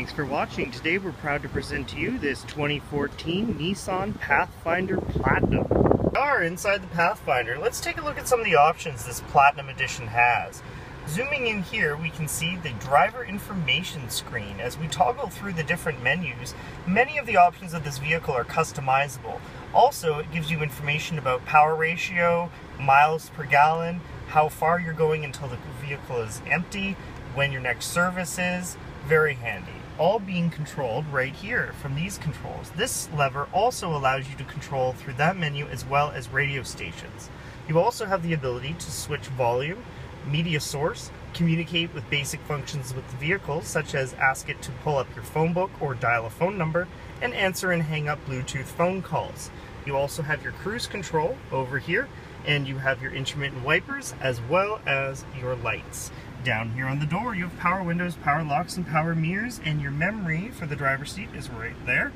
Thanks for watching. Today we're proud to present to you this 2014 Nissan Pathfinder Platinum. We are inside the Pathfinder. Let's take a look at some of the options this Platinum Edition has. Zooming in here, we can see the driver information screen. As we toggle through the different menus, many of the options of this vehicle are customizable. Also, it gives you information about power ratio, miles per gallon, how far you're going until the vehicle is empty, when your next service is. Very handy. All being controlled right here from these controls. This lever also allows you to control through that menu as well as radio stations. You also have the ability to switch volume, media source, communicate with basic functions with the vehicle, such as ask it to pull up your phone book or dial a phone number, and answer and hang up Bluetooth phone calls. You also have your cruise control over here, and you have your intermittent wipers as well as your lights. Down here on the door you have power windows, power locks, and power mirrors, and your memory for the driver's seat is right there.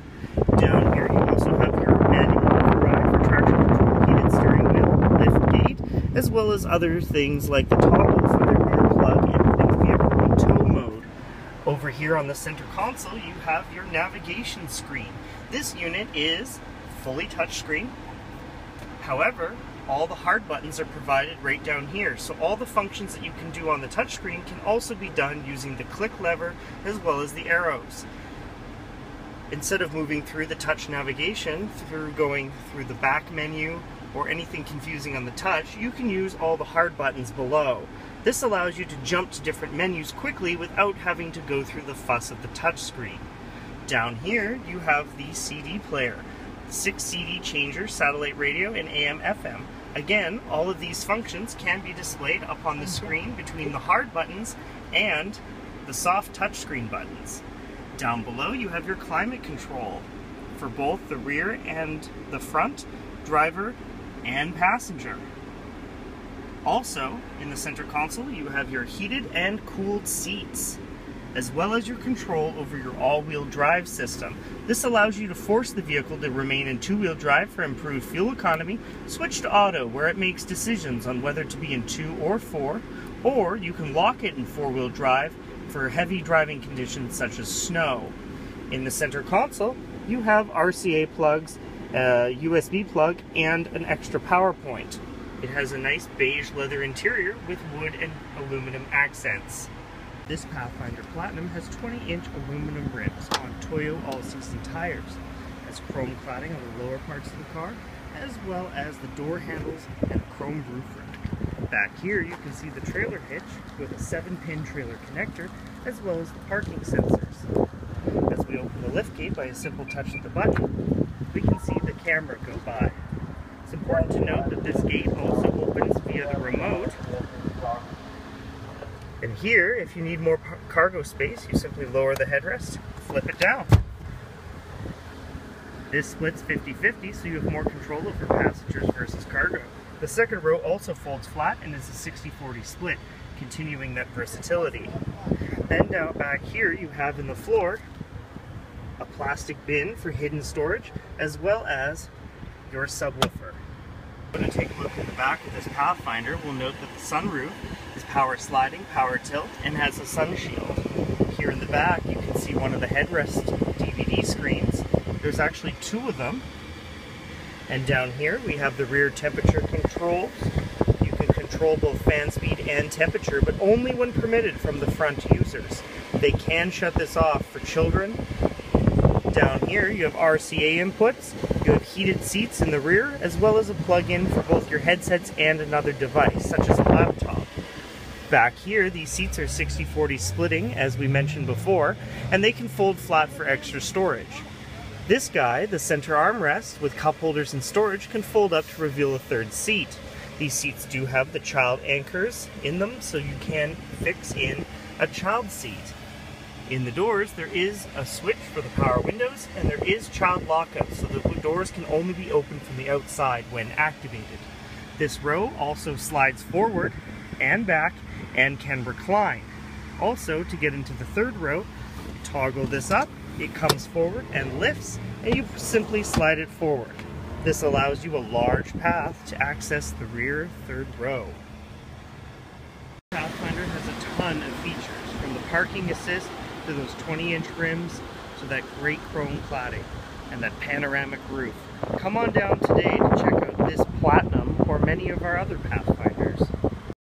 Down here you also have your manual override for traction control, heated steering wheel, lift gate, as well as other things like the toggle for the rear plug and the vehicle in tow mode. Over here on the center console you have your navigation screen. This unit is fully touchscreen. However, all the hard buttons are provided right down here, so all the functions that you can do on the touchscreen can also be done using the click lever as well as the arrows. Instead of moving through the touch navigation, through going through the back menu or anything confusing on the touch, you can use all the hard buttons below. This allows you to jump to different menus quickly without having to go through the fuss of the touchscreen. Down here you have the CD player, 6 CD changer, satellite radio, and AM/FM. Again, all of these functions can be displayed up on the screen between the hard buttons and the soft touchscreen buttons. Down below you have your climate control for both the rear and the front, driver and passenger. Also, in the center console you have your heated and cooled seats, as well as your control over your all-wheel drive system. This allows you to force the vehicle to remain in two-wheel drive for improved fuel economy, switch to auto where it makes decisions on whether to be in 2 or 4, or you can lock it in 4-wheel drive for heavy driving conditions such as snow. In the center console, you have RCA plugs, a USB plug, and an extra power point. It has a nice beige leather interior with wood and aluminum accents. This Pathfinder Platinum has 20-inch aluminum rims on Toyo all-season tires, has chrome cladding on the lower parts of the car, as well as the door handles and chrome roof rack. Back here you can see the trailer hitch with a 7-pin trailer connector, as well as the parking sensors. As we open the liftgate by a simple touch of the button, we can see the camera go by. It's important to note that this gate also opens via the remote. And here, if you need more cargo space, you simply lower the headrest, flip it down. This splits 50-50, so you have more control over passengers versus cargo. The second row also folds flat and is a 60-40 split, continuing that versatility. Then down back here, you have in the floor a plastic bin for hidden storage, as well as your subwoofer. When I take a look at the back of this Pathfinder, we'll note that the sunroof is power sliding, power tilt, and has a sun shield. Here in the back you can see one of the headrest DVD screens. There's actually 2 of them. And down here we have the rear temperature controls. You can control both fan speed and temperature, but only when permitted from the front users. They can shut this off for children. Down here you have RCA inputs, you have heated seats in the rear, as well as a plug-in for both your headsets and another device, such as a laptop. Back here, these seats are 60-40 splitting, as we mentioned before, and they can fold flat for extra storage. This guy, the center armrest with cup holders and storage, can fold up to reveal a third seat. These seats do have the child anchors in them, so you can fix in a child seat. In the doors, there is a switch for the power windows, and there is child lockup, so the doors can only be opened from the outside when activated. This row also slides forward and back and can recline. Also, to get into the third row, toggle this up, it comes forward and lifts, and you simply slide it forward. This allows you a large path to access the rear third row. Pathfinder has a ton of features, from the parking assist to those 20-inch rims, to that great chrome cladding and that panoramic roof. Come on down today to check out this Platinum or many of our other Pathfinders.